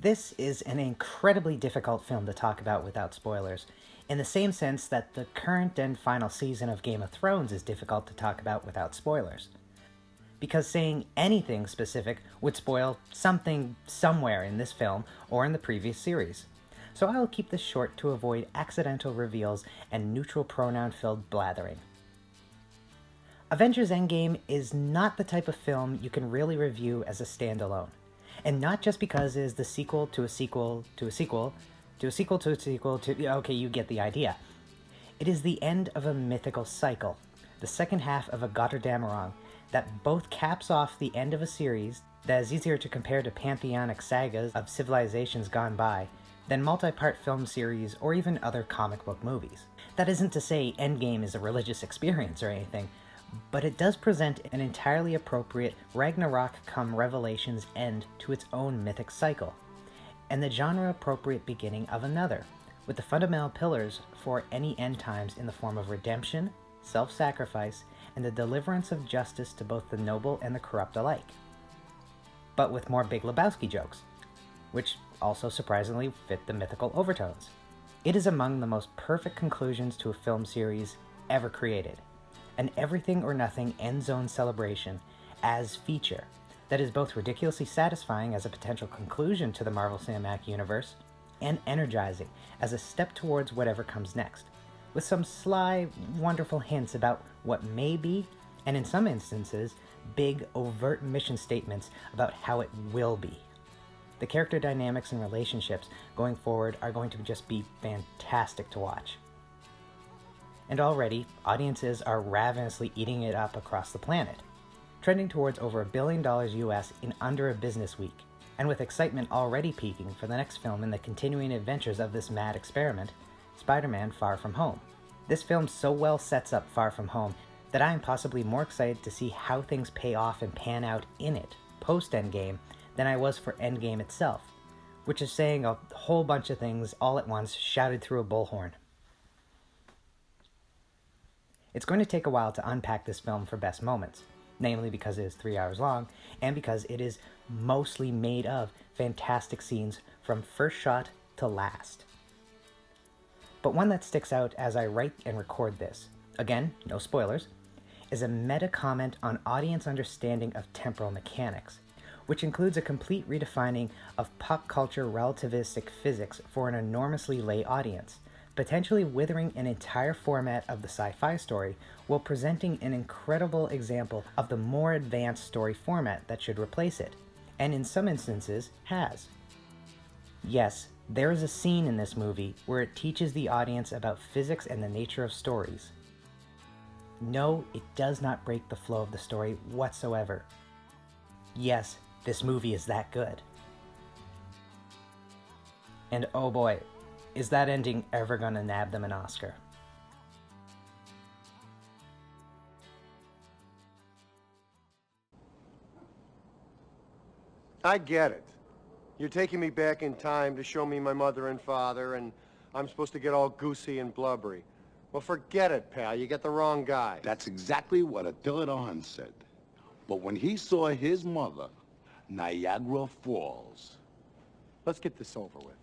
This is an incredibly difficult film to talk about without spoilers, in the same sense that the current and final season of Game of Thrones is difficult to talk about without spoilers. Because saying anything specific would spoil something somewhere in this film or in the previous series. So I will keep this short to avoid accidental reveals and neutral pronoun-filled blathering. Avengers Endgame is not the type of film you can really review as a standalone. And not just because it is the sequel to a sequel to a sequel to a sequel to a sequel to... Okay, you get the idea. It is the end of a mythical cycle, the second half of a Götterdämmerung, that both caps off the end of a series that is easier to compare to pantheonic sagas of civilizations gone by than multi-part film series or even other comic book movies. That isn't to say Endgame is a religious experience or anything, but it does present an entirely appropriate Ragnarok come Revelations end to its own mythic cycle, and the genre-appropriate beginning of another, with the fundamental pillars for any end times in the form of redemption, self-sacrifice, and the deliverance of justice to both the noble and the corrupt alike. But with more Big Lebowski jokes, which also surprisingly fit the mythical overtones. It is among the most perfect conclusions to a film series ever created. An everything or nothing end zone celebration as feature that is both ridiculously satisfying as a potential conclusion to the Marvel Cinematic Universe and energizing as a step towards whatever comes next, with some sly, wonderful hints about what may be, and in some instances, big, overt mission statements about how it will be. The character dynamics and relationships going forward are going to just be fantastic to watch. And already, audiences are ravenously eating it up across the planet, trending towards over $1 billion US in under a business week, and with excitement already peaking for the next film in the continuing adventures of this mad experiment, Spider-Man Far From Home. This film so well sets up Far From Home that I am possibly more excited to see how things pay off and pan out in it, post-Endgame, than I was for Endgame itself, which is saying a whole bunch of things all at once shouted through a bullhorn. It's going to take a while to unpack this film for best moments, namely because it is 3 hours long, and because it is mostly made of fantastic scenes from first shot to last. But one that sticks out as I write and record this, again, no spoilers, is a meta comment on audience understanding of temporal mechanics, which includes a complete redefining of pop culture relativistic physics for an enormously lay audience, potentially withering an entire format of the sci-fi story while presenting an incredible example of the more advanced story format that should replace it, and in some instances has. Yes, there is a scene in this movie where it teaches the audience about physics and the nature of stories. No, it does not break the flow of the story whatsoever. Yes, this movie is that good. And oh boy, is that ending ever gonna nab them an Oscar? I get it. You're taking me back in time to show me my mother and father, and I'm supposed to get all goosey and blubbery. Well, forget it, pal. You get the wrong guy. That's exactly what Attila the Hun said. But when he saw his mother, Niagara Falls. Let's get this over with.